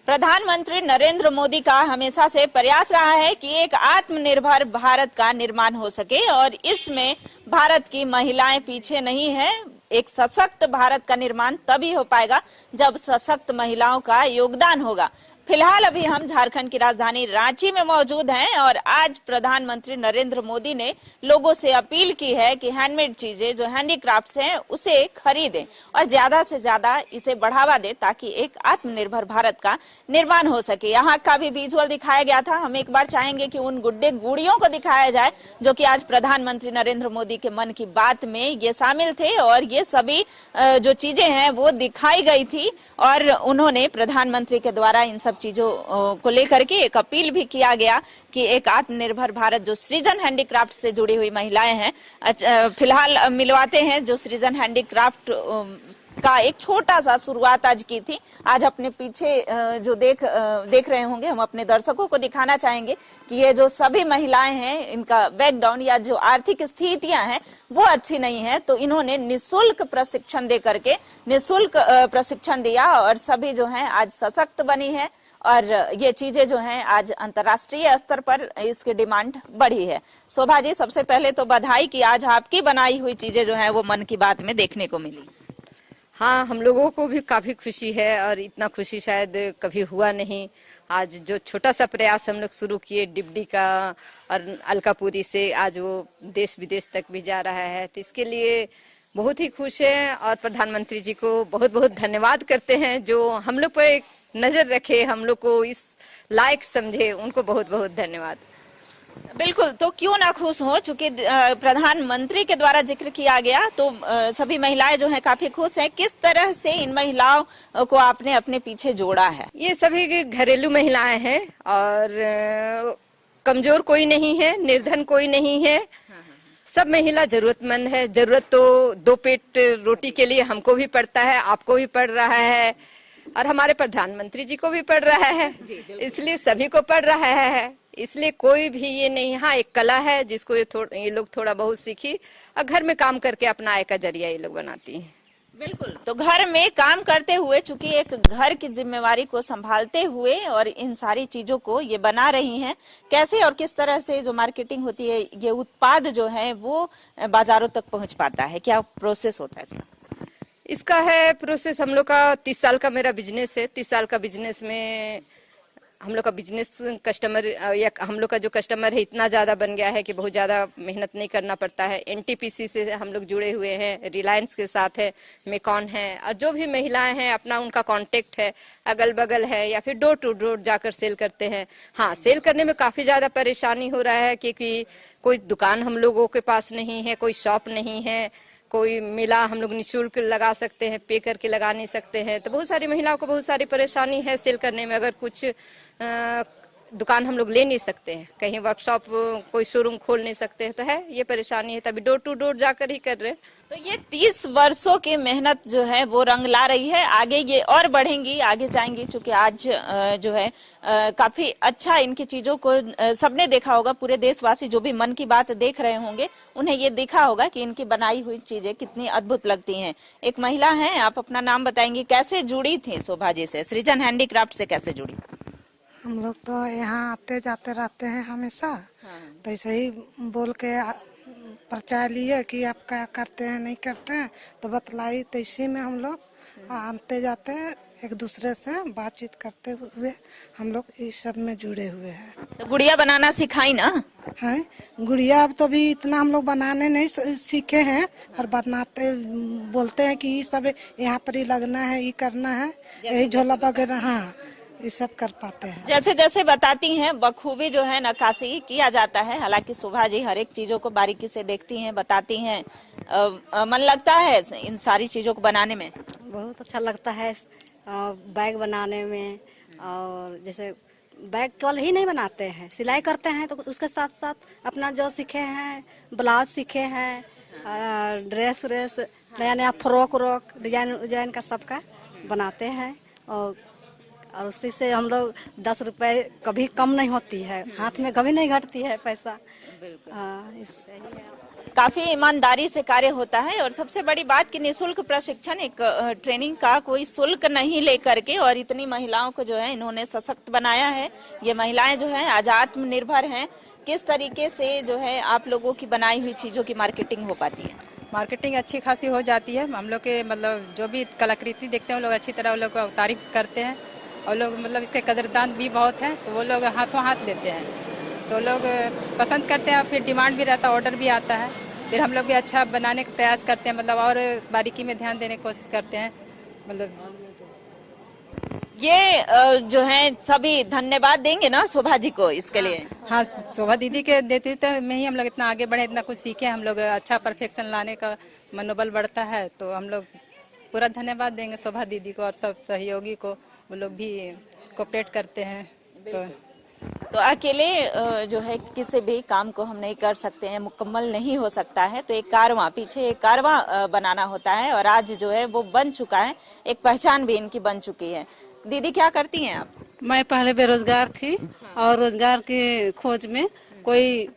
प्रधानमंत्री नरेंद्र मोदी का हमेशा से प्रयास रहा है कि एक आत्मनिर्भर भारत का निर्माण हो सके और इसमें भारत की महिलाएं पीछे नहीं है। एक सशक्त भारत का निर्माण तभी हो पाएगा जब सशक्त महिलाओं का योगदान होगा। फिलहाल अभी हम झारखंड की राजधानी रांची में मौजूद हैं और आज प्रधानमंत्री नरेंद्र मोदी ने लोगों से अपील की है कि हैंडमेड चीजें जो हैंडीक्राफ्ट्स हैं उसे खरीदें और ज्यादा से ज्यादा इसे बढ़ावा दें ताकि एक आत्मनिर्भर भारत का निर्माण हो सके। यहाँ का भी विजुअल दिखाया गया था। हम एक बार चाहेंगे कि उन गुड्डे गुड़ियों को दिखाया जाए जो कि आज प्रधानमंत्री नरेंद्र मोदी के मन की बात में ये शामिल थे और ये सभी जो चीजें हैं वो दिखाई गई थी और उन्होंने प्रधानमंत्री के द्वारा इन सब चीजों को लेकर के एक अपील भी किया गया कि एक आत्मनिर्भर भारत जो सृजन हैंडीक्राफ्ट से जुड़ी हुई महिलाएं हैं। फिलहाल मिलवाते हैं जो सृजन हैंडीक्राफ्ट का एक छोटा सा शुरुआत आज की थी। आज अपने पीछे जो देख रहे होंगे, हम अपने दर्शकों को दिखाना चाहेंगे कि ये जो सभी महिलाएं हैं इनका बैकग्राउंड या जो आर्थिक स्थितियां हैं वो अच्छी नहीं है, तो इन्होंने निःशुल्क प्रशिक्षण दे करके निःशुल्क प्रशिक्षण दिया और सभी जो हैं आज सशक्त बनी है और ये चीजें जो हैं आज अंतर्राष्ट्रीय स्तर पर इसकी डिमांड बढ़ी है। शोभा जी, सबसे पहले तो बधाई कि आज आपकी बनाई हुई चीजें जो हैं वो मन की बात में देखने को मिली। हाँ, हम लोगों को भी काफी खुशी है और इतना खुशी शायद कभी हुआ नहीं। आज जो छोटा सा प्रयास हम लोग शुरू किए डिबडी का और अलकापुरी से, आज वो देश विदेश तक भी जा रहा है, तो इसके लिए बहुत ही खुश है और प्रधानमंत्री जी को बहुत बहुत धन्यवाद करते हैं जो हम लोग पर एक नजर रखे, हम लोग को इस लायक समझे, उनको बहुत बहुत धन्यवाद। बिल्कुल, तो क्यों ना खुश हो, चूंकि प्रधानमंत्री के द्वारा जिक्र किया गया तो सभी महिलाएं जो हैं काफी खुश हैं। किस तरह से इन महिलाओं को आपने अपने पीछे जोड़ा है? ये सभी घरेलू महिलाएं हैं और कमजोर कोई नहीं है, निर्धन कोई नहीं है, सब महिला जरूरतमंद है। जरूरत तो दो पेट रोटी के लिए हमको भी पड़ता है, आपको भी पड़ रहा है और हमारे प्रधानमंत्री जी को भी पड़ रहा है, इसलिए सभी को पड़ रहा है। इसलिए कोई भी ये नहीं, हाँ एक कला है जिसको ये लोग थोड़ा बहुत सीखी और घर में काम करके अपना आय का जरिया ये लोग बनाती हैं। बिल्कुल, तो घर में काम करते हुए, चूंकि एक घर की जिम्मेवारी को संभालते हुए और इन सारी चीजों को ये बना रही हैं, कैसे और किस तरह से जो मार्केटिंग होती है, ये उत्पाद जो है वो बाजारों तक पहुंच पाता है, क्या प्रोसेस होता है इसका? इसका है प्रोसेस, हम लोग का 30 साल का मेरा बिजनेस है। 30 साल का बिजनेस में हम लोग का बिजनेस कस्टमर या हम लोग का जो कस्टमर है इतना ज्यादा बन गया है कि बहुत ज्यादा मेहनत नहीं करना पड़ता है। एनटीपीसी से हम लोग जुड़े हुए हैं, रिलायंस के साथ है, मेकॉन है और जो भी महिलाएं हैं अपना उनका कांटेक्ट है, अगल बगल है या फिर डोर टू डोर जाकर सेल करते हैं। हाँ, सेल करने में काफी ज्यादा परेशानी हो रहा है क्योंकि कोई दुकान हम लोगों के पास नहीं है, कोई शॉप नहीं है, कोई मेला हम लोग निःशुल्क लगा सकते हैं, पे करके लगा नहीं सकते हैं, तो बहुत सारी महिलाओं को बहुत सारी परेशानी है सेल करने में। अगर कुछ दुकान हम लोग ले नहीं सकते हैं, कहीं वर्कशॉप कोई शोरूम खोल नहीं सकते हैं, तो है ये परेशानी है, तभी डोर टू डोर जाकर ही कर रहे हैं। तो ये 30 वर्षों की मेहनत जो है वो रंग ला रही है, आगे ये और बढ़ेंगी, आगे जाएंगी, क्योंकि आज जो है काफी अच्छा इनकी चीजों को सबने देखा होगा। पूरे देशवासी जो भी मन की बात देख रहे होंगे उन्हें ये देखा होगा कि इनकी बनाई हुई चीजें कितनी अद्भुत लगती हैं। एक महिला है, आप अपना नाम बताएंगी, कैसे जुड़ी थी शोभा जी से, सृजन हैंडीक्राफ्ट से कैसे जुड़ी? हम लोग तो यहाँ आते जाते रहते हैं हमेशा, तो ऐसे ही बोल के परिचय लिए कि आप क्या करते हैं नहीं करते हैं, तो बतलाई, तो इसी में हम लोग आते जाते हैं, एक दूसरे से बातचीत करते हुए हम लोग इस सब में जुड़े हुए हैं। तो गुड़िया बनाना सिखाई ना? है गुड़िया, अब तो भी इतना हम लोग बनाने नहीं सीखे हैं, पर बनाते बोलते हैं कि ये सब यहाँ पर ही लगना है, ये करना है, यही झोला वगैरह, हाँ ये सब कर पाते हैं। जैसे जैसे बताती हैं बखूबी जो है नक्काशी किया जाता है। हालांकि शोभा जी हर एक चीजों को बारीकी से देखती हैं, बताती हैं। मन लगता है इन सारी चीजों को बनाने में? बहुत अच्छा लगता है बैग बनाने में। और जैसे बैग केवल ही नहीं बनाते हैं, सिलाई करते हैं, तो उसके साथ साथ अपना जो सीखे हैं, ब्लाउज सीखे हैं, ड्रेस नया नया फ्रॉक डिजाइन का सबका बनाते हैं। और उसी से हम लोग 10 रुपए कभी कम नहीं होती है, हाथ में कभी नहीं घटती है पैसा। काफी ईमानदारी से कार्य होता है। और सबसे बड़ी बात कि निःशुल्क प्रशिक्षण, एक ट्रेनिंग का कोई शुल्क नहीं लेकर के, और इतनी महिलाओं को जो है इन्होंने सशक्त बनाया है। ये महिलाएं जो है आज आत्मनिर्भर हैं। किस तरीके से जो है आप लोगों की बनाई हुई चीजों की मार्केटिंग हो पाती है? मार्केटिंग अच्छी खासी हो जाती है। हम लोग के मतलब जो भी कलाकृति देखते हैं वो लोग अच्छी तरह वो लोग को तारीफ करते हैं, और लोग मतलब इसके कदरदान भी बहुत हैं, तो वो लोग हाथों हाथ लेते हैं, तो लोग पसंद करते हैं। फिर डिमांड भी रहता है, ऑर्डर भी आता है, फिर हम लोग भी अच्छा बनाने का प्रयास करते हैं, मतलब और बारीकी में ध्यान देने की कोशिश करते हैं। मतलब ये जो है सभी धन्यवाद देंगे ना शोभा जी को इसके लिए? हाँ, शोभा दीदी के नेतृत्व में ही हम लोग इतना आगे बढ़े, इतना कुछ सीखे। हम लोग अच्छा परफेक्शन लाने का मनोबल बढ़ता है, तो हम लोग पूरा धन्यवाद देंगे शोभा दीदी को और सब सहयोगी को। वो लोग भी कोऑपरेट करते हैं। तो अकेले जो है किसी भी काम को हम नहीं कर सकते हैं, मुकम्मल नहीं हो सकता है, तो एक कारवां, पीछे एक कारवां बनाना होता है, और आज जो है वो बन चुका है, एक पहचान भी इनकी बन चुकी है। दीदी क्या करती हैं आप? मैं पहले बेरोजगार थी और रोजगार के खोज में कोई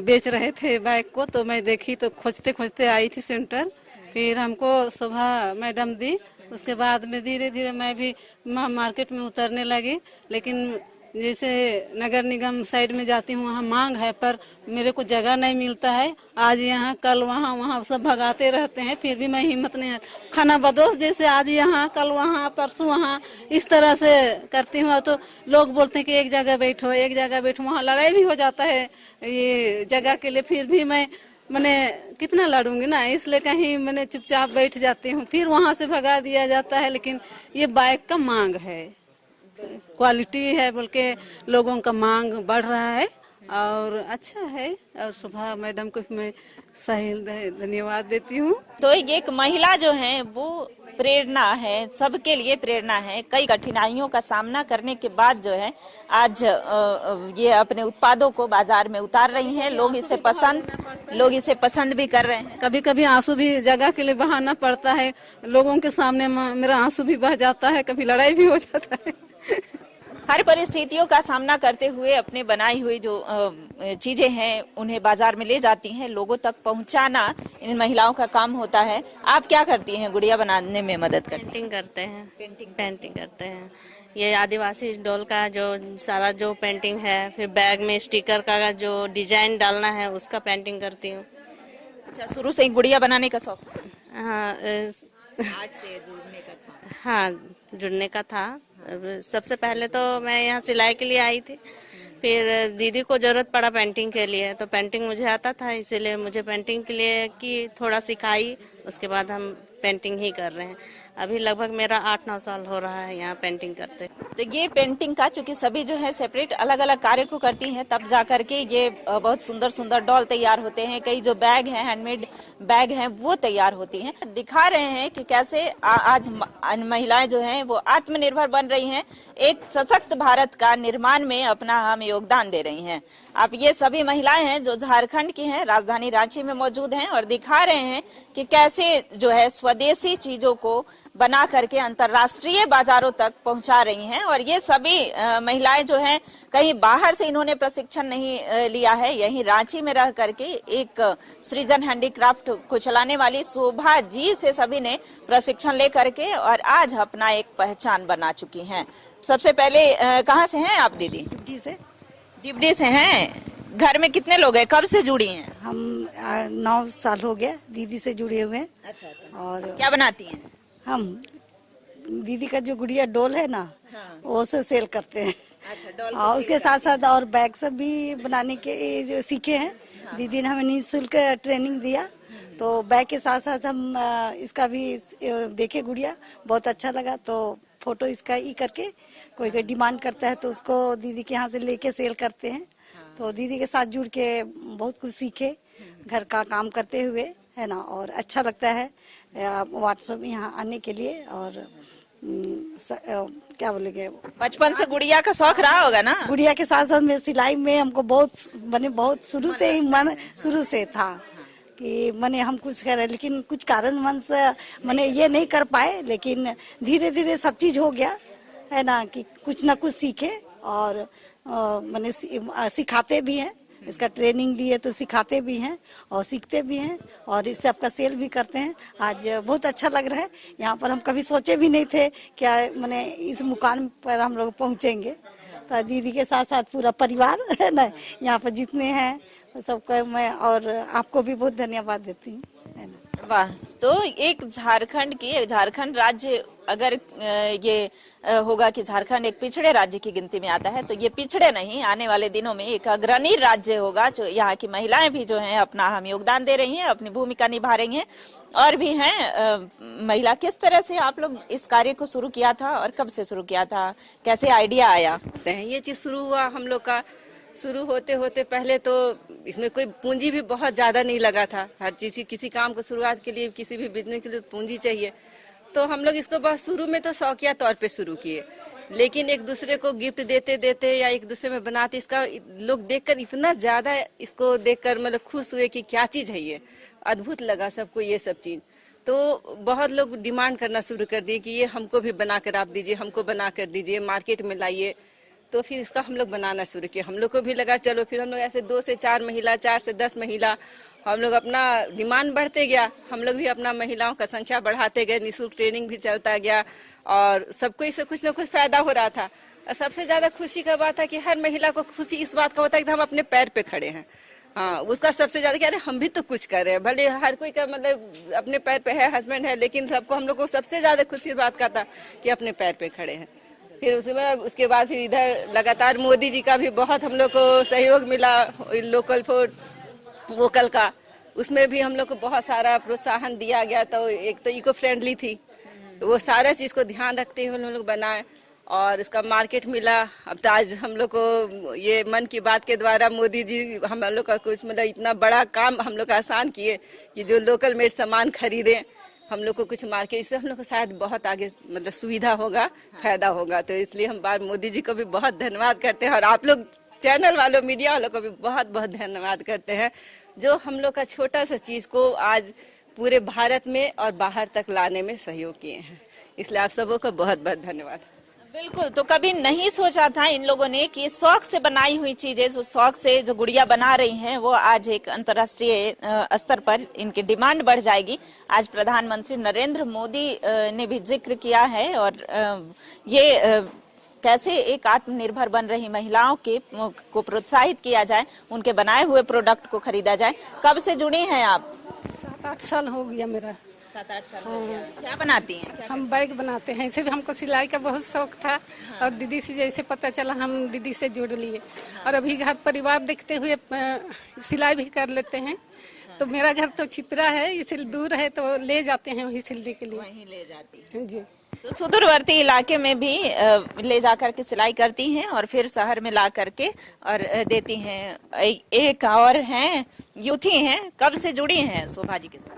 बेच रहे थे बाइक को, तो मैं देखी तो खोजते खोजते आई थी सेंटर। फिर हमको शोभा मैडम दी, उसके बाद में धीरे धीरे मैं भी मार्केट में उतरने लगी। लेकिन जैसे नगर निगम साइड में जाती हूँ वहाँ मांग है, पर मेरे को जगह नहीं मिलता है। आज यहाँ कल वहाँ, वहाँ सब भगाते रहते हैं, फिर भी मैं हिम्मत नहीं है। खाना बदोश जैसे आज यहाँ कल वहाँ परसों वहाँ इस तरह से करती हूँ, तो लोग बोलते हैं कि एक जगह बैठो, एक जगह बैठो। वहाँ लड़ाई भी हो जाता है ये जगह के लिए, फिर भी मैंने कितना लड़ूंगी ना, इसलिए कहीं मैंने चुपचाप बैठ जाती हूँ। फिर वहाँ से भगा दिया जाता है। लेकिन ये बाइक का मांग है, क्वालिटी है बोल के लोगों का मांग बढ़ रहा है और अच्छा है। और शोभा मैडम को मैं सही धन्यवाद देती हूँ। तो एक महिला जो है वो प्रेरणा है, सबके लिए प्रेरणा है। कई कठिनाइयों का सामना करने के बाद जो है आज ये अपने उत्पादों को बाजार में उतार रही हैं। लोग इसे पसंद भी कर रहे हैं। कभी कभी आंसू भी जगह के लिए बहाना पड़ता है, लोगों के सामने मेरा आंसू भी बह जाता है, कभी लड़ाई भी हो जाता है। हर परिस्थितियों का सामना करते हुए अपने बनाई हुई जो चीजें हैं उन्हें बाजार में ले जाती हैं, लोगों तक पहुंचाना इन महिलाओं का काम होता है। आप क्या करती हैं? गुड़िया बनाने में मदद करती हैं? पेंटिंग करते हैं। ये आदिवासी डॉल का जो सारा जो पेंटिंग है, फिर बैग में स्टिकर का जो डिजाइन डालना है उसका पेंटिंग करती हूँ। अच्छा, शुरू से ही गुड़िया बनाने का शौक? हाँ, आर्ट से जुड़ने का था? हाँ, जुड़ने का था। सबसे पहले तो मैं यहाँ सिलाई के लिए आई थी, फिर दीदी को जरूरत पड़ा पेंटिंग के लिए, तो पेंटिंग मुझे आता था, इसीलिए मुझे पेंटिंग के लिए की थोड़ा सिखाई। उसके बाद हम पेंटिंग ही कर रहे हैं। अभी लगभग मेरा 8-9 साल हो रहा है यहाँ पेंटिंग करते। तो ये पेंटिंग का चूंकि सभी जो है सेपरेट अलग अलग कार्य को करती हैं, तब जाकर के ये बहुत सुंदर सुंदर डॉल तैयार होते हैं। कई जो बैग हैं, हैंडमेड बैग हैं, वो तैयार होती हैं। दिखा रहे हैं कि कैसे आज महिलाएं जो हैं वो आत्मनिर्भर बन रही हैं, एक सशक्त भारत का निर्माण में अपना हम योगदान दे रही हैं। अब ये सभी महिलाएं हैं जो झारखंड की हैं, राजधानी रांची में मौजूद हैं, और दिखा रहे हैं कि कैसे जो है स्वदेशी चीजों को बना करके अंतर्राष्ट्रीय बाजारों तक पहुंचा रही हैं। और ये सभी महिलाएं जो हैं कहीं बाहर से इन्होंने प्रशिक्षण नहीं लिया है, यहीं रांची में रह करके एक सृजन हैंडीक्राफ्ट को चलाने वाली शोभा जी से सभी ने प्रशिक्षण ले करके और आज अपना एक पहचान बना चुकी हैं। सबसे पहले कहाँ से हैं आप दीदी? डिप्टी से हैं। घर में कितने लोग हैं? कब से जुड़ी हैं? हम 9 साल हो गया दीदी से जुड़े हुए हैं। अच्छा। और क्या बनाती हैं? हम दीदी का जो गुड़िया डोल है ना, हाँ। वो से सेल करते हैं। अच्छा, डॉल को और उसके साथ साथ और बैग सब भी बनाने के जो सीखे हैं। हाँ। दीदी ने हमें निःशुल्क ट्रेनिंग दिया, तो बैग के साथ साथ हम इसका भी देखे गुड़िया, बहुत अच्छा लगा, तो फोटो इसका ही करके कोई डिमांड करता है तो उसको दीदी के यहाँ से लेके सेल करते हैं। तो दीदी के साथ जुड़ के बहुत कुछ सीखे घर का काम करते हुए, है ना, और अच्छा लगता है व्हाट्सएप यहाँ आने के लिए। और क्या बोलेंगे, बचपन से गुड़िया का शौक रहा होगा ना? गुड़िया के साथ साथ में सिलाई में हमको बहुत शुरू से ही मन शुरू से था कि मैंने हम कुछ करें, लेकिन कुछ कारणवश मैंने ये नहीं कर पाए। लेकिन धीरे धीरे सब चीज हो गया, है ना, कि कुछ ना कुछ सीखे और मैंने सिखाते भी हैं। इसका ट्रेनिंग लिए तो सिखाते भी हैं और सीखते भी हैं और इससे आपका सेल भी करते हैं। आज बहुत अच्छा लग रहा है। यहाँ पर हम कभी सोचे भी नहीं थे क्या मैंने इस मुकाम पर हम लोग पहुँचेंगे। तो दीदी के साथ साथ पूरा परिवार है ना, यहाँ पर जितने हैं सबको मैं और आपको भी बहुत धन्यवाद देती हूँ, है ना। वाह, तो एक झारखंड राज्य अगर ये होगा कि झारखंड एक पिछड़े राज्य की गिनती में आता है, तो ये पिछड़े नहीं, आने वाले दिनों में एक अग्रणी राज्य होगा। जो यहाँ की महिलाएं भी जो हैं अपना हम योगदान दे रही हैं, अपनी भूमिका निभा रही हैं और भी हैं। महिला, किस तरह से आप लोग इस कार्य को शुरू किया था और कब से शुरू किया था, कैसे आइडिया आया? ये चीज शुरू हुआ हम लोग का, शुरू होते होते पहले तो इसमें कोई पूंजी भी बहुत ज्यादा नहीं लगा था। हर चीज की किसी काम को शुरुआत के लिए, किसी भी बिजनेस के लिए पूंजी चाहिए। तो हम लोग इसको बहुत शुरू में तो शौकिया तौर पे शुरू किए, लेकिन एक दूसरे को गिफ्ट देते देते या एक दूसरे में बनाते, इसका लोग देखकर इतना ज्यादा इसको देखकर मतलब खुश हुए कि क्या चीज है ये, अद्भुत लगा सबको ये सब चीज। तो बहुत लोग डिमांड करना शुरू कर दिए कि ये हमको भी बना कर आप दीजिए, हमको बना कर दीजिए, मार्केट में लाइए। तो फिर इसका हम लोग बनाना शुरू किया। हम लोग को भी लगा चलो, फिर हम लोग ऐसे 2 से 4 महिला, 4 से 10 महिला, हम लोग अपना डिमांड बढ़ते गया। हम लोग भी अपना महिलाओं का संख्या बढ़ाते गए, निःशुल्क ट्रेनिंग भी चलता गया और सबको इससे कुछ न कुछ फायदा हो रहा था। और सबसे ज्यादा खुशी का बात है कि हर महिला को खुशी इस बात का होता है कि हम अपने पैर पे खड़े हैं। हाँ, उसका सबसे ज्यादा क्या, अरे हम भी तो कुछ कर रहे हैं। भले हर कोई का मतलब अपने पैर पे है, हस्बैंड है, लेकिन सबको हम लोग को सबसे ज्यादा खुशी इस बात का था कि अपने पैर पे खड़े हैं। फिर उसके बाद फिर इधर लगातार मोदी जी का भी बहुत हम लोग को सहयोग मिला, लोकल फॉर वोकल का, उसमें भी हम लोग को बहुत सारा प्रोत्साहन दिया गया। तो एक तो इको फ्रेंडली थी, तो वो सारा चीज को ध्यान रखते हुए हम लोग बनाए और इसका मार्केट मिला। अब तो आज हम लोग को ये मन की बात के द्वारा मोदी जी हम लोग का कुछ मतलब इतना बड़ा काम हम लोग का आसान किए कि जो लोकल मेड सामान खरीदे, हम लोग को कुछ मार्केट, इससे हम लोग को शायद बहुत आगे मतलब सुविधा होगा, फायदा होगा। तो इसलिए हम बार मोदी जी को भी बहुत धन्यवाद करते हैं और आप लोग चैनल वालों, मीडिया वालों को भी बहुत बहुत धन्यवाद करते हैं, जो हम लोग का छोटा सा चीज को आज पूरे भारत में और बाहर तक लाने में सहयोग किए हैं। इसलिए आप सबों को बहुत बहुत धन्यवाद। बिल्कुल, तो कभी नहीं सोचा था इन लोगों ने कि शौक से बनाई हुई चीजें, जो शौक से जो गुड़िया बना रही हैं, वो आज एक अंतर्राष्ट्रीय स्तर पर इनकी डिमांड बढ़ जाएगी। आज प्रधानमंत्री नरेंद्र मोदी ने भी जिक्र किया है और ये कैसे एक आत्मनिर्भर बन रही महिलाओं को प्रोत्साहित किया जाए, उनके बनाए हुए प्रोडक्ट को खरीदा जाए। कब से जुड़ी हैं आप? 7-8 साल हो गया मेरा। 7-8 साल हो गया। क्या बनाती हैं? हम बैग बनाते हैं। ऐसे भी हमको सिलाई का बहुत शौक था और दीदी से जैसे पता चला हम दीदी से जुड़ लिए और अभी घर परिवार देखते हुए सिलाई भी कर लेते हैं। तो मेरा घर तो छिपरा है, इसलिए दूर है तो ले जाते हैं वहीं सिलने के लिए। वहीं ले जाती हैं जी। तो सुदूरवर्ती इलाके में भी ले जाकर के सिलाई करती हैं और फिर शहर में ला करके और देती हैं। एक और हैं, यूथी हैं, कब से जुड़ी हैं शोभा जी के साथ?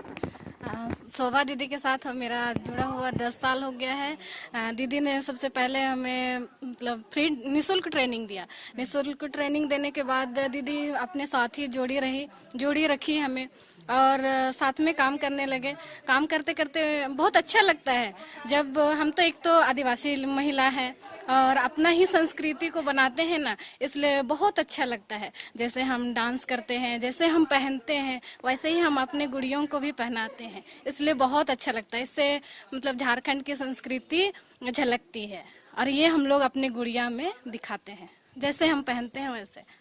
शोभा दीदी के साथ मेरा जुड़ा हुआ 10 साल हो गया है। दीदी ने सबसे पहले हमें मतलब फ्री निःशुल्क ट्रेनिंग दिया। निःशुल्क ट्रेनिंग देने के बाद दीदी अपने साथ ही जोड़ी रखी हमें और साथ में काम करने लगे। काम करते करते बहुत अच्छा लगता है जब हम तो एक तो आदिवासी महिला है और अपना ही संस्कृति को बनाते हैं ना, इसलिए बहुत अच्छा लगता है। जैसे हम डांस करते हैं, जैसे हम पहनते हैं, वैसे ही हम अपने गुड़ियों को भी पहनाते हैं, इसलिए बहुत अच्छा लगता है। इससे मतलब झारखंड की संस्कृति झलकती है और ये हम लोग अपने गुड़िया में दिखाते हैं, जैसे हम पहनते हैं वैसे।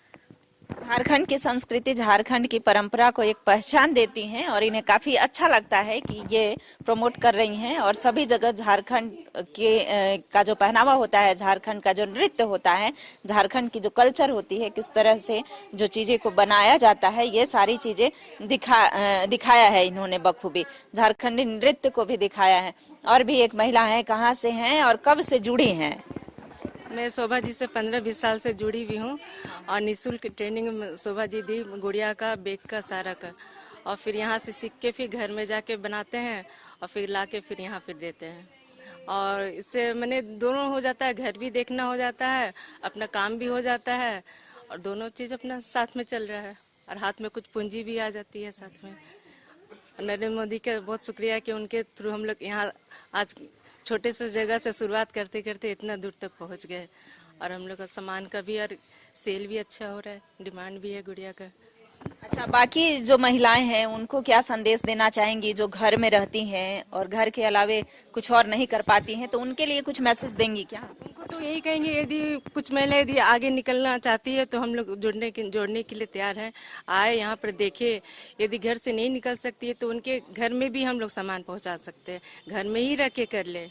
झारखंड की संस्कृति, झारखंड की परंपरा को एक पहचान देती हैं और इन्हें काफी अच्छा लगता है कि ये प्रमोट कर रही हैं और सभी जगह झारखंड के का जो पहनावा होता है, झारखंड का जो नृत्य होता है, झारखंड की जो कल्चर होती है, किस तरह से जो चीजें को बनाया जाता है, ये सारी चीजें दिखाया है इन्होंने बखूबी। झारखंडी नृत्य को भी दिखाया है। और भी एक महिला है, कहाँ से हैं और कब से जुड़ी हैं? मैं शोभा जी से 15-20 साल से जुड़ी हुई हूँ और निःशुल्क ट्रेनिंग शोभा जी दी, गुड़िया का, बेग का, सारा का। और फिर यहाँ से सीख के फिर घर में जाके बनाते हैं और फिर ला के फिर यहाँ फिर देते हैं। और इससे मैंने दोनों हो जाता है, घर भी देखना हो जाता है, अपना काम भी हो जाता है और दोनों चीज़ अपना साथ में चल रहा है और हाथ में कुछ पूंजी भी आ जाती है साथ में। नरेंद्र मोदी का बहुत शुक्रिया कि उनके थ्रू हम लोग यहाँ आज छोटे से जगह से शुरुआत करते करते इतना दूर तक पहुंच गए और हम लोग का सामान का भी और सेल भी अच्छा हो रहा है, डिमांड भी है गुड़िया का। अच्छा, बाकी जो महिलाएं हैं उनको क्या संदेश देना चाहेंगी जो घर में रहती हैं और घर के अलावे कुछ और नहीं कर पाती हैं, तो उनके लिए कुछ मैसेज देंगी क्या? उनको तो यही कहेंगे, यदि कुछ महिला यदि आगे निकलना चाहती है तो हम लोग जोड़ने के लिए तैयार हैं। आए यहाँ पर देखे, यदि घर से नहीं निकल सकती है तो उनके घर में भी हम लोग सामान पहुँचा सकते हैं, घर में ही रह के कर ले।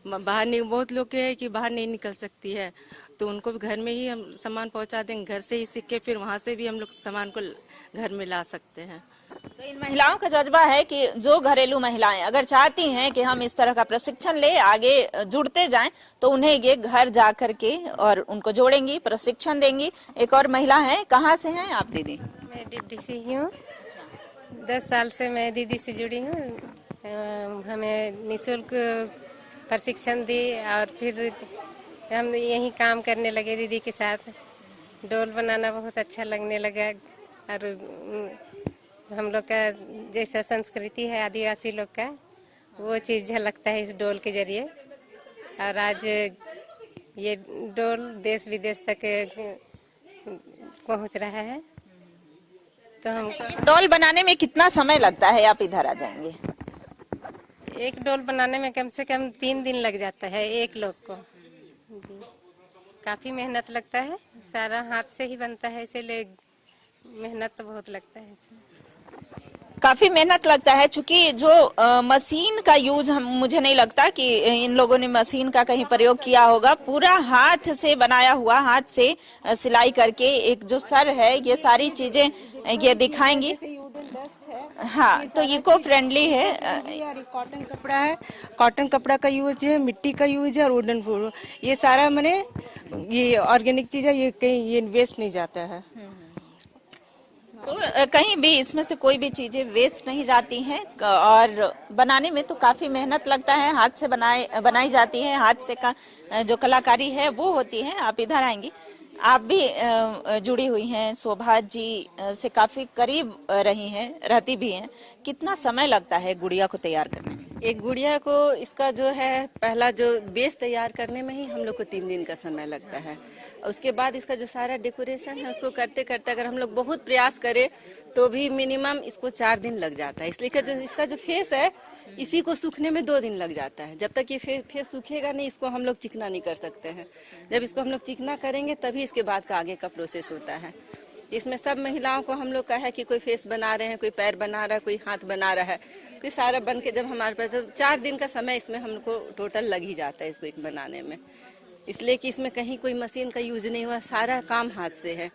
बाहर नहीं, बहुत लोग के है कि बाहर नहीं निकल सकती है, तो उनको भी घर में ही हम सामान पहुंचा देंगे, घर से ही सीख के फिर वहां से भी हम लोग सामान को घर में ला सकते हैं। तो इन महिलाओं का जज्बा है कि जो घरेलू महिलाएं अगर चाहती हैं कि हम इस तरह का प्रशिक्षण ले आगे जुड़ते जाएं, तो उन्हें ये घर जा करके और उनको जोड़ेंगी, प्रशिक्षण देंगी। एक और महिला है, कहाँ से हैं आप दीदी? मैं डिप्टी से ही हूँ। 10 साल से मैं दीदी से जुड़ी हूँ। हमें निःशुल्क प्रशिक्षण दी और फिर हम यही काम करने लगे दीदी के साथ। डोल बनाना बहुत अच्छा लगने लगा और हम लोग का जैसा संस्कृति है आदिवासी लोग का, वो चीज़ झलकता है इस डोल के जरिए। और आज ये डोल देश विदेश तक पहुंच रहा है। तो हमको डोल बनाने में कितना समय लगता है? आप इधर आ जाएंगे। एक डोल बनाने में कम से कम 3 दिन लग जाता है एक लोग को जी। काफी मेहनत लगता है, सारा हाथ से ही बनता है, इसीलिए मेहनत तो बहुत लगता है इसमें। काफी मेहनत लगता है, चूंकि जो मशीन का यूज मुझे नहीं लगता कि इन लोगों ने मशीन का कहीं प्रयोग किया होगा। पूरा हाथ से बनाया हुआ, हाथ से सिलाई करके एक जो सर है, ये सारी चीजें ये दिखाएंगी। हाँ, तो इको फ्रेंडली है। कॉटन कपड़ा है, कॉटन कपड़ा का यूज है, मिट्टी का यूज है और वुडन फूड, ये सारा मैंने ये ऑर्गेनिक चीज है, ये कहीं ये वेस्ट नहीं जाता है। तो कहीं भी इसमें से कोई भी चीजें वेस्ट नहीं जाती हैं और बनाने में तो काफी मेहनत लगता है। हाथ से बनाई जाती है, हाथ से का जो कलाकारी है वो होती है। आप इधर आएंगी, आप भी जुड़ी हुई हैं, शोभा जी से काफी करीब रहती भी हैं। कितना समय लगता है गुड़िया को तैयार करने में? एक गुड़िया को इसका जो है पहला जो बेस तैयार करने में ही हम लोग को 3 दिन का समय लगता है। उसके बाद इसका जो सारा डेकोरेशन है उसको करते करते अगर हम लोग बहुत प्रयास करें तो भी मिनिमम इसको 4 दिन लग जाता है। इसलिए जो इसका जो फेस है इसी को सूखने में 2 दिन लग जाता है। जब तक ये फेस सूखेगा नहीं, इसको हम लोग चिकना नहीं कर सकते हैं। जब इसको हम लोग चिकना करेंगे तभी इसके बाद का आगे का प्रोसेस होता है। इसमें सब महिलाओं को हम लोग का है कि कोई फेस बना रहे हैं, कोई पैर बना रहा है, कोई हाथ बना रहा है, कोई सारा बन के जब हमारे पास, तो 4 दिन का समय इसमें हमको टोटल लग ही जाता है इसको एक बनाने में। इसलिए कि इसमें कहीं कोई मशीन का यूज नहीं हुआ, सारा काम हाथ से है।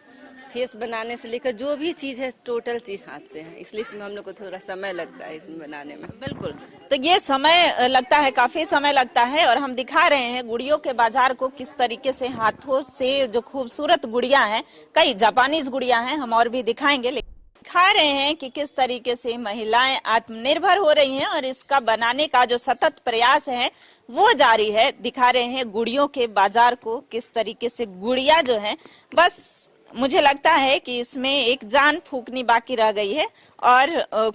फेस बनाने से लेकर जो भी चीज है टोटल चीज हाथ से है, इसलिए इसमें हम लोग को थोड़ा समय लगता है इसमें बनाने में। बिल्कुल, तो ये समय लगता है, काफी समय लगता है। और हम दिखा रहे हैं गुड़ियों के बाजार को किस तरीके से हाथों से जो खूबसूरत गुड़िया हैं, कई जापानीज गुड़िया हैं, हम और भी दिखाएंगे। दिखा रहे हैं कि किस तरीके से महिलाएं आत्मनिर्भर हो रही हैं और इसका बनाने का जो सतत प्रयास है वो जारी है। दिखा रहे हैं गुड़ियों के बाजार को किस तरीके से गुड़िया जो है, बस मुझे लगता है कि इसमें एक जान फूकनी बाकी रह गई है और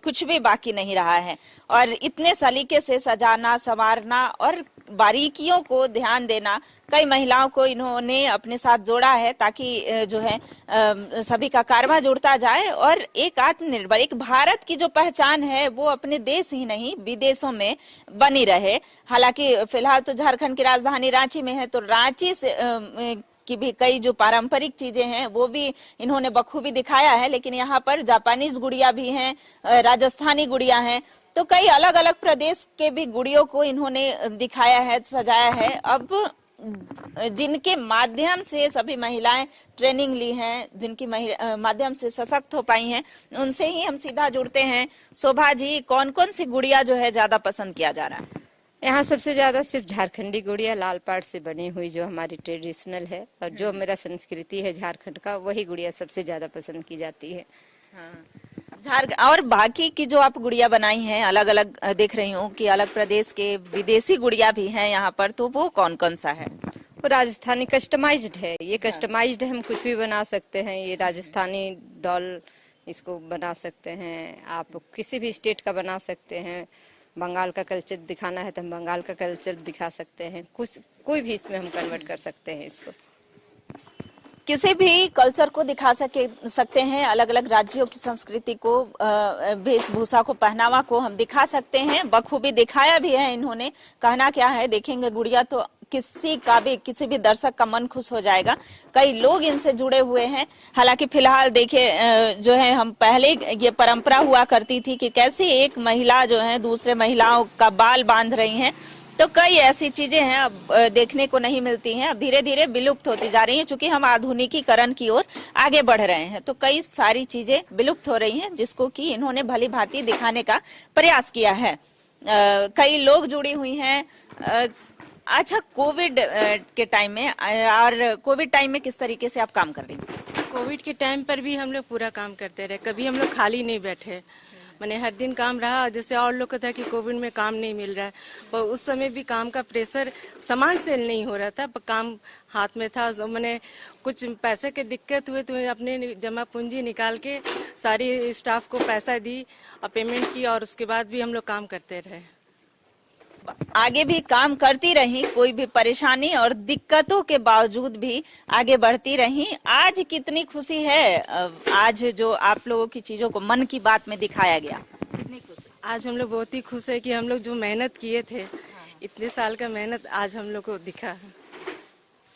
कुछ भी बाकी नहीं रहा है। और इतने सलीके से सजाना, संवारना और बारीकियों को ध्यान देना, कई महिलाओं को इन्होंने अपने साथ जोड़ा है ताकि जो है सभी का कारवां जुड़ता जाए और एक आत्मनिर्भर, एक भारत की जो पहचान है वो अपने देश ही नहीं विदेशों में बनी रहे। हालांकि फिलहाल तो झारखंड की राजधानी रांची में है, तो रांची से की भी कई जो पारंपरिक चीजें हैं वो भी इन्होंने बखूबी दिखाया है। लेकिन यहाँ पर जापानीज गुड़िया भी हैं, राजस्थानी गुड़िया हैं, तो कई अलग अलग प्रदेश के भी गुड़ियों को इन्होंने दिखाया है, सजाया है। अब जिनके माध्यम से सभी महिलाएं ट्रेनिंग ली हैं, जिनकी माध्यम से सशक्त हो पाई हैं, उनसे ही हम सीधा जुड़ते हैं। शोभा जी, कौन कौन सी गुड़िया जो है ज्यादा पसंद किया जा रहा है? यहाँ सबसे ज्यादा सिर्फ झारखंडी गुड़िया लाल पाट से बनी हुई जो हमारी ट्रेडिशनल है और जो मेरा संस्कृति है झारखंड का, वही गुड़िया सबसे ज्यादा पसंद की जाती है। और बाकी की जो आप गुड़िया बनाई हैं, अलग अलग देख रही हूँ कि अलग प्रदेश के विदेशी गुड़िया भी हैं यहाँ पर, तो वो कौन कौन सा है? वो राजस्थानी कस्टमाइज्ड है। ये कस्टमाइज्ड है, हम कुछ भी बना सकते हैं। ये राजस्थानी डॉल इसको बना सकते हैं, आप किसी भी स्टेट का बना सकते हैं। बंगाल का कल्चर दिखाना है तो हम बंगाल का कल्चर दिखा सकते हैं, कुछ कोई भी इसमें हम कन्वर्ट कर सकते हैं इसको। किसी भी कल्चर को दिखा सकते हैं, अलग अलग राज्यों की संस्कृति को, वेशभूषा को, पहनावा को हम दिखा सकते हैं। बखूबी दिखाया भी है इन्होंने। कहना क्या है देखेंगे गुड़िया तो किसी भी दर्शक का मन खुश हो जाएगा। कई लोग इनसे जुड़े हुए हैं। हालांकि फिलहाल देखिए जो है, हम पहले ये परंपरा हुआ करती थी कि कैसे एक महिला जो है दूसरे महिलाओं का बाल बांध रही हैं, तो कई ऐसी चीजें हैं अब देखने को नहीं मिलती हैं, अब धीरे धीरे विलुप्त होती जा रही हैं। चूंकि हम आधुनिकीकरण की ओर आगे बढ़ रहे हैं तो कई सारी चीजें विलुप्त हो रही हैं, जिसको कि इन्होंने भली भांति दिखाने का प्रयास किया है। कई लोग जुड़ी हुई हैं। अच्छा, कोविड के टाइम में और कोविड टाइम में किस तरीके से आप काम कर रही हैं? कोविड के टाइम पर भी हम लोग पूरा काम करते रहे, कभी हम लोग खाली नहीं बैठे, मैंने हर दिन काम रहा। जैसे और लोग को था कि कोविड में काम नहीं मिल रहा है, पर उस समय भी काम का प्रेशर, सामान सेल नहीं हो रहा था पर काम हाथ में था। मैंने कुछ पैसे के दिक्कत हुए तो अपने जमा पूंजी निकाल के सारी स्टाफ को पैसा दी और पेमेंट की, और उसके बाद भी हम लोग काम करते रहे। आगे भी काम करती रही, कोई भी परेशानी और दिक्कतों के बावजूद भी आगे बढ़ती रही। आज कितनी खुशी है, आज जो आप लोगों की चीजों को मन की बात में दिखाया गया, कितनी खुशी? आज हम लोग बहुत ही खुश है कि हम लोग जो मेहनत किए थे, इतने साल का मेहनत आज हम लोग को दिखा।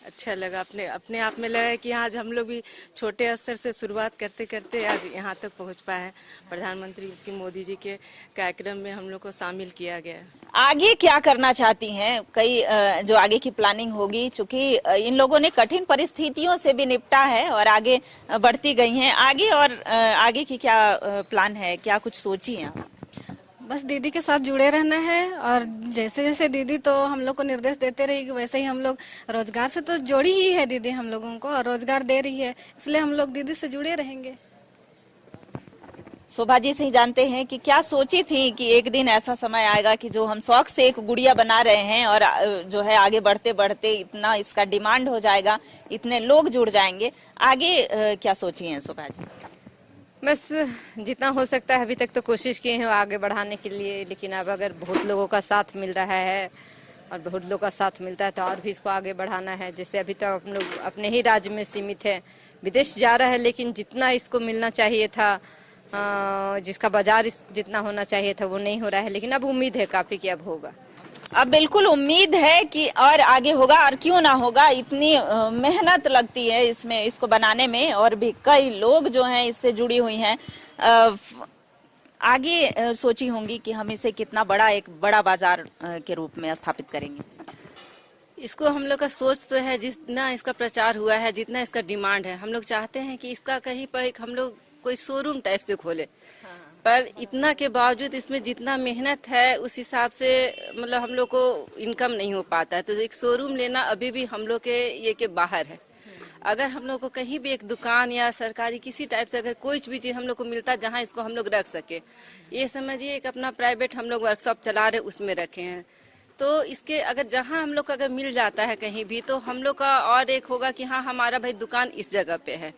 अच्छा लगा, अपने आप में लगा कि आज हम लोग भी छोटे स्तर से शुरुआत करते करते आज यहाँ तक पहुँच पाए हैं। प्रधानमंत्री की मोदी जी के कार्यक्रम में हम लोग को शामिल किया गया। आगे क्या करना चाहती हैं? कई जो आगे की प्लानिंग होगी, चूंकि इन लोगों ने कठिन परिस्थितियों से भी निपटा है और आगे बढ़ती गई हैं। आगे और आगे की क्या प्लान है, क्या कुछ सोची है? बस दीदी के साथ जुड़े रहना है, और जैसे जैसे दीदी तो हम लोग को निर्देश देते रहेगी वैसे ही हम लोग, रोजगार से तो जोड़ी ही है दीदी हम लोगों को, और रोजगार दे रही है, इसलिए हम लोग दीदी से जुड़े रहेंगे। शोभा जी से जानते हैं कि क्या सोची थी कि एक दिन ऐसा समय आएगा कि जो हम शौक से एक गुड़िया बना रहे हैं और जो है आगे बढ़ते बढ़ते इतना इसका डिमांड हो जाएगा, इतने लोग जुड़ जाएंगे। आगे क्या सोची हैं शोभा जी? बस जितना हो सकता है अभी तक तो कोशिश किए हैं आगे बढ़ाने के लिए, लेकिन अब अगर बहुत लोगों का साथ मिल रहा है और बहुत लोगों का साथ मिलता है तो और भी इसको आगे बढ़ाना है। जैसे अभी तक हम लोग अपने ही राज्य में सीमित है, विदेश जा रहा है लेकिन जितना इसको मिलना चाहिए था, जिसका बाजार जितना होना चाहिए था वो नहीं हो रहा है, लेकिन अब उम्मीद है काफी कि अब होगा। अब बिल्कुल उम्मीद है कि और आगे होगा, और क्यों ना होगा, इतनी मेहनत लगती है इसमें, इसको बनाने में, और भी कई लोग जो हैं इससे जुड़ी हुई हैं। आगे सोची होंगी कि हम इसे कितना बड़ा एक बड़ा बाजार के रूप में स्थापित करेंगे। इसको हम लोग का सोच तो है, जितना इसका प्रचार हुआ है, जितना इसका डिमांड है, हम लोग चाहते हैं कि इसका कहीं पर हम लोग कोई शोरूम टाइप से खोले। पर इतना के बावजूद इसमें जितना मेहनत है उस हिसाब से मतलब हम लोग को इनकम नहीं हो पाता है, तो एक शोरूम लेना अभी भी हम लोग के ये के बाहर है। अगर हम लोग को कहीं भी एक दुकान या सरकारी किसी टाइप से अगर कोई भी चीज हम लोग को मिलता है जहाँ इसको हम लोग रख सके, ये समझिए एक अपना प्राइवेट हम लोग वर्कशॉप चला रहे उसमें रखे हैं, तो इसके अगर जहाँ हम लोग को अगर मिल जाता है कहीं भी, तो हम लोग का और एक होगा कि हाँ हमारा भाई दुकान इस जगह पे है।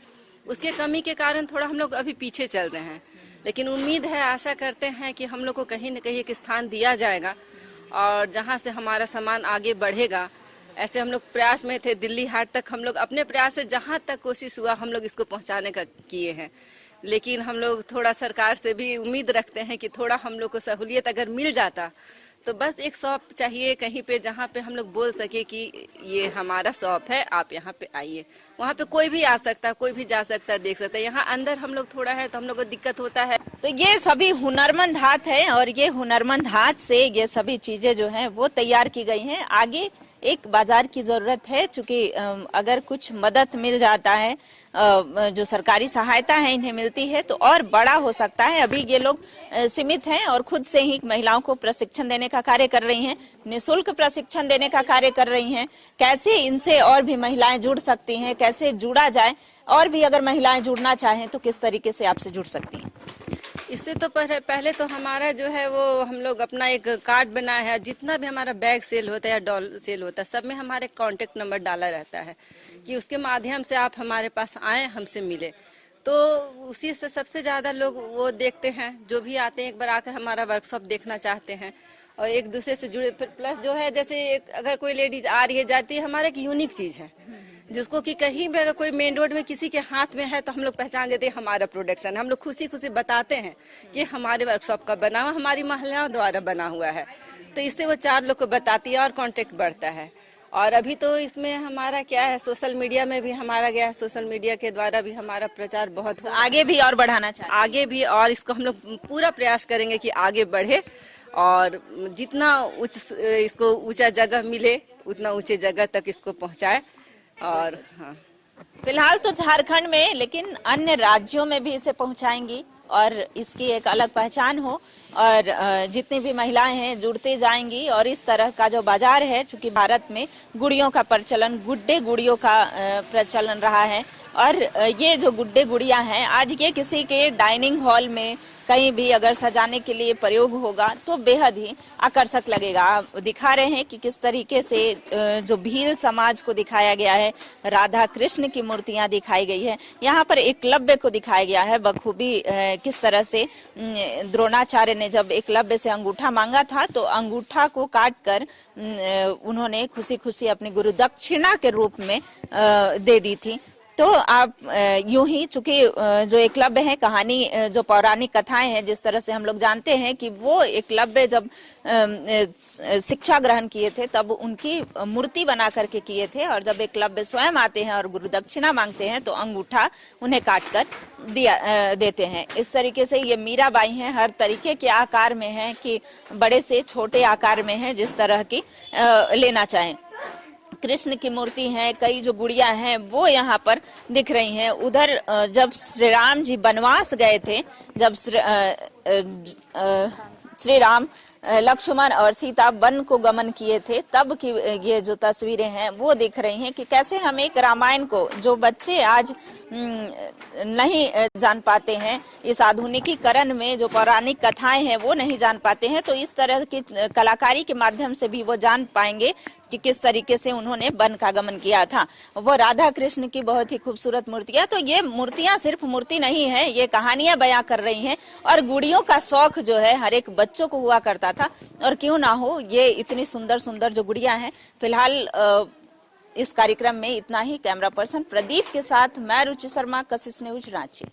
उसके कमी के कारण थोड़ा हम लोग अभी पीछे चल रहे हैं, लेकिन उम्मीद है, आशा करते हैं कि हम लोग को कहीं न कहीं एक स्थान दिया जाएगा और जहां से हमारा सामान आगे बढ़ेगा। ऐसे हम लोग प्रयास में थे, दिल्ली हाट तक हम लोग अपने प्रयास से जहां तक कोशिश हुआ हम लोग इसको पहुंचाने का किए हैं, लेकिन हम लोग थोड़ा सरकार से भी उम्मीद रखते हैं कि थोड़ा हम लोग को सहूलियत अगर मिल जाता तो बस एक शॉप चाहिए कहीं पे जहाँ पे हम लोग बोल सके कि ये हमारा शॉप है, आप यहाँ पे आइए। वहाँ पे कोई भी आ सकता, कोई भी जा सकता, देख सकता है। यहाँ अंदर हम लोग थोड़ा है तो हम लोग को दिक्कत होता है। तो ये सभी हुनरमंद हाथ है और ये हुनरमंद हाथ से ये सभी चीजें जो हैं वो तैयार की गई हैं। आगे एक बाजार की जरूरत है, चूंकि अगर कुछ मदद मिल जाता है, जो सरकारी सहायता है इन्हें मिलती है तो और बड़ा हो सकता है। अभी ये लोग सीमित हैं और खुद से ही महिलाओं को प्रशिक्षण देने का कार्य कर रही हैं, निःशुल्क प्रशिक्षण देने का कार्य कर रही हैं। कैसे इनसे और भी महिलाएं जुड़ सकती हैं, कैसे जुड़ा जाए, और भी अगर महिलाएं जुड़ना चाहें तो किस तरीके से आपसे जुड़ सकती हैं? इससे तो पहले तो हमारा जो है वो हम लोग अपना एक कार्ड बनाया है, जितना भी हमारा बैग सेल होता है या डॉल सेल होता है सब में हमारे कांटेक्ट नंबर डाला रहता है कि उसके माध्यम से आप हमारे पास आए, हमसे मिले। तो उसी से सबसे ज्यादा लोग वो देखते हैं, जो भी आते हैं एक बार आकर हमारा वर्कशॉप देखना चाहते हैं और एक दूसरे से जुड़े। प्लस जो है जैसे अगर कोई लेडीज आ रही है जाती है, हमारा एक यूनिक चीज है जिसको कि कहीं भी अगर कोई मेन रोड में किसी के हाथ में है तो हम लोग पहचान देते हैं हमारा प्रोडक्शन। हम लोग खुशी खुशी बताते हैं कि हमारे वर्कशॉप का बना हुआ, हमारी महिलाओं द्वारा बना हुआ है। तो इससे वो 4 लोग को बताती है और कांटेक्ट बढ़ता है। और अभी तो इसमें हमारा क्या है, सोशल मीडिया में भी हमारा गया है, सोशल मीडिया के द्वारा भी हमारा प्रचार बहुत आगे भी और बढ़ाना चाहिए, आगे भी, और इसको हम लोग पूरा प्रयास करेंगे कि आगे बढ़े और जितना इसको ऊंचा जगह मिले उतना ऊंचे जगह तक इसको पहुंचाए। और हाँ, फिलहाल तो झारखंड में, लेकिन अन्य राज्यों में भी इसे पहुंचाएंगी और इसकी एक अलग पहचान हो और जितनी भी महिलाएं हैं जुड़ते जाएंगी। और इस तरह का जो बाजार है, चूंकि भारत में गुड़ियों का प्रचलन, गुड्डे गुड़ियों का प्रचलन रहा है और ये जो गुड्डे गुड़िया हैं, आज ये किसी के डाइनिंग हॉल में कहीं भी अगर सजाने के लिए प्रयोग होगा तो बेहद ही आकर्षक लगेगा। आप दिखा रहे हैं कि किस तरीके से जो भील समाज को दिखाया गया है, राधा कृष्ण की मूर्तियां दिखाई गई है। यहाँ पर एकलव्य को दिखाया गया है बखूबी, किस तरह से द्रोणाचार्य ने जब एकलव्य से अंगूठा मांगा था तो अंगूठा को काट कर उन्होंने खुशी खुशी अपनी गुरु दक्षिणा के रूप में दे दी थी। तो आप यूं ही, चूंकि जो एकलव्य है, कहानी जो पौराणिक कथाएं हैं, जिस तरह से हम लोग जानते हैं कि वो एकलव्य जब शिक्षा ग्रहण किए थे तब उनकी मूर्ति बना करके किए थे और जब एकलव्य स्वयं आते हैं और गुरु दक्षिणा मांगते हैं तो अंगूठा उन्हें काट कर देते हैं। इस तरीके से ये मीराबाई हैं, हर तरीके के आकार में हैं कि बड़े से छोटे आकार में है, जिस तरह की लेना चाहें। कृष्ण की मूर्ति है, कई जो गुड़िया हैं वो यहाँ पर दिख रही हैं। उधर जब श्री राम जी वनवास गए थे, जब श्री राम, लक्ष्मण और सीता वन को गमन किए थे, तब की ये जो तस्वीरें हैं वो दिख रही हैं कि कैसे हम एक रामायण को, जो बच्चे आज नहीं जान पाते हैं, इस आधुनिकीकरण में जो पौराणिक कथाएं हैं वो नहीं जान पाते हैं, तो इस तरह की कलाकारी के माध्यम से भी वो जान पाएंगे कि किस तरीके से उन्होंने वन का गमन किया था। वो राधा कृष्ण की बहुत ही खूबसूरत मूर्तियां, तो ये मूर्तियां सिर्फ मूर्ति नहीं है, ये कहानियां बयां कर रही हैं और गुड़ियों का शौक जो है हर एक बच्चों को हुआ करता था और क्यों ना हो, ये इतनी सुंदर सुंदर जो गुड़िया हैं। फिलहाल इस कार्यक्रम में इतना ही। कैमरा पर्सन प्रदीप के साथ मैं रुचि शर्मा, कशिश न्यूज, रांची।